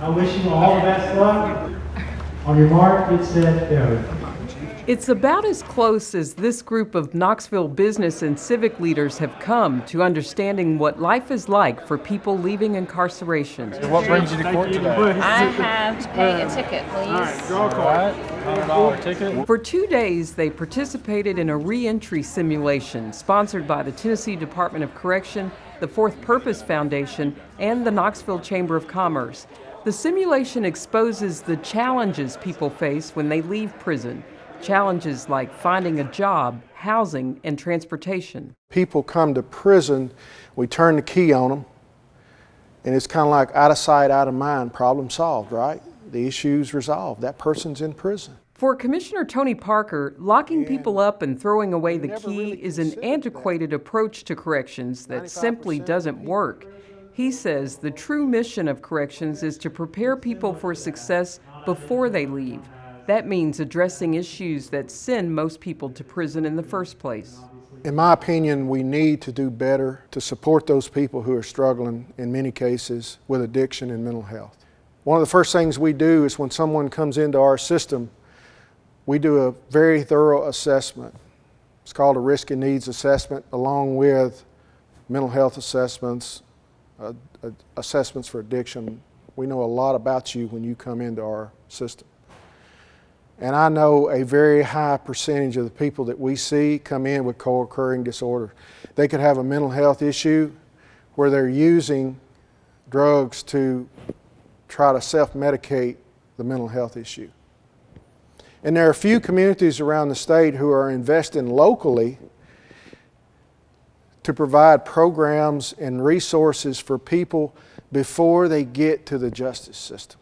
I wish you all the best luck. On your mark, get set, go. It's about as close as this group of Knoxville business and civic leaders have come to understanding what life is like for people leaving incarceration. What brings you to court today? I have to pay a ticket, please. All right, $100 ticket. For 2 days, they participated in a reentry simulation sponsored by the Tennessee Department of Correction, the Purpose Foundation, and the Knoxville Chamber of Commerce. The simulation exposes the challenges people face when they leave prison. Challenges like finding a job, housing, and transportation. People come to prison, we turn the key on them, and it's kind of like out of sight, out of mind, problem solved, right? The issue's resolved. That person's in prison. For Commissioner Tony Parker, locking people up and throwing away the key is an antiquated approach to corrections that simply doesn't work. He says the true mission of corrections is to prepare people for success before they leave. That means addressing issues that send most people to prison in the first place. In my opinion, we need to do better to support those people who are struggling, in many cases, with addiction and mental health. One of the first things we do is when someone comes into our system, we do a very thorough assessment. It's called a risk and needs assessment, along with mental health assessments, assessments for addiction. We know a lot about you when you come into our system. And I know a very high percentage of the people that we see come in with co-occurring disorder. They could have a mental health issue where they're using drugs to try to self-medicate the mental health issue. And there are a few communities around the state who are investing locally to provide programs and resources for people before they get to the justice system.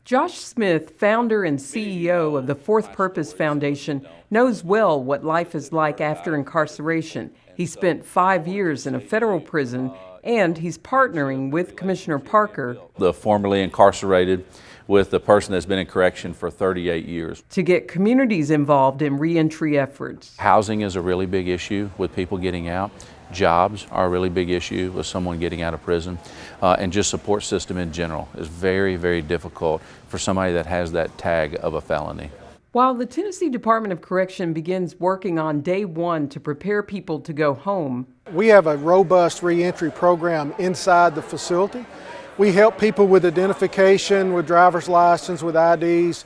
Josh Smith, founder and CEO of the Purpose Foundation, knows well what life is like after incarceration. He spent 5 years in a federal prison, and he's partnering with Commissioner Parker, the formerly incarcerated, with the person that's been in correction for 38 years. To get communities involved in reentry efforts. Housing is a really big issue with people getting out. Jobs are a really big issue with someone getting out of prison. And just support system in general is very, very difficult for somebody that has that tag of a felony. While the Tennessee Department of Correction begins working on day one to prepare people to go home, we have a robust reentry program inside the facility. We help people with identification, with driver's license, with IDs,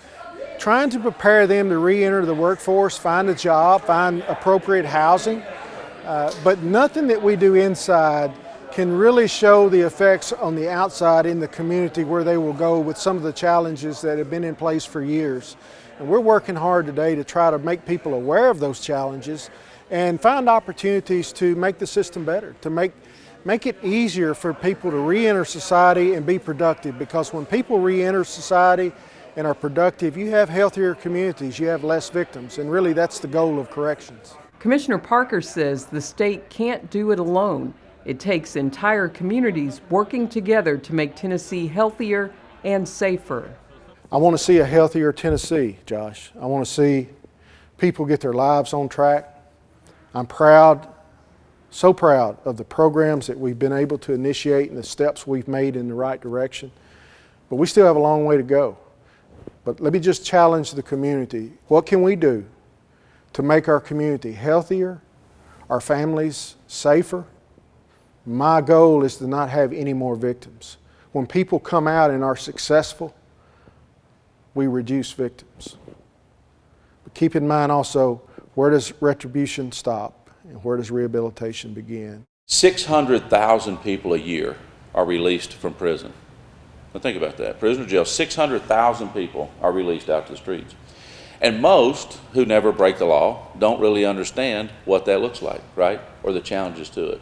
trying to prepare them to re-enter the workforce, find a job, find appropriate housing. But nothing that we do inside can really show the effects on the outside in the community where they will go with some of the challenges that have been in place for years. And we're working hard today to try to make people aware of those challenges and find opportunities to make the system better, to make it easier for people to re-enter society and be productive. Because when people re-enter society and are productive, you have healthier communities, you have less victims, and really that's the goal of corrections. Commissioner Parker says the state can't do it alone. It takes entire communities working together to make Tennessee healthier and safer. I want to see a healthier Tennessee, Josh. I want to see people get their lives on track. I'm proud, so proud of the programs that we've been able to initiate and the steps we've made in the right direction. But we still have a long way to go. But let me just challenge the community. What can we do to make our community healthier, our families safer? My goal is to not have any more victims. When people come out and are successful, we reduce victims. But keep in mind also, where does retribution stop and where does rehabilitation begin? 600,000 people a year are released from prison. Now think about that. Prison or jail, 600,000 people are released out to the streets. And most who never break the law don't really understand what that looks like, right? Or the challenges to it.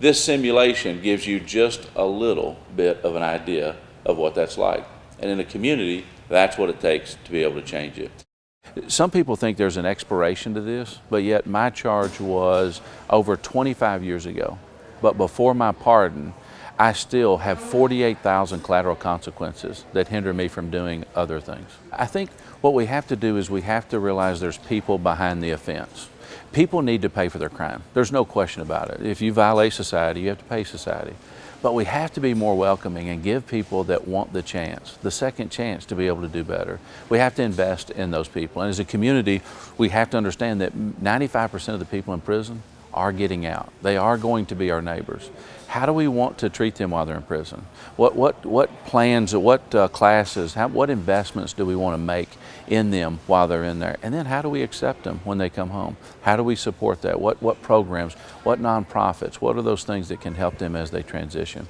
This simulation gives you just a little bit of an idea of what that's like. And in a community, that's what it takes to be able to change it. Some people think there's an expiration to this, but yet my charge was over 25 years ago. But before my pardon, I still have 48,000 collateral consequences that hinder me from doing other things. I think what we have to do is we have to realize there's people behind the offense. People need to pay for their crime. There's no question about it. If you violate society, you have to pay society. But we have to be more welcoming and give people that want the chance, the second chance to be able to do better. We have to invest in those people. And as a community, we have to understand that 95% of the people in prison are getting out. They are going to be our neighbors. How do we want to treat them while they're in prison? What plans, what classes, what investments do we want to make in them while they're in there? And then how do we accept them when they come home? How do we support that? What programs, what nonprofits, what are those things that can help them as they transition?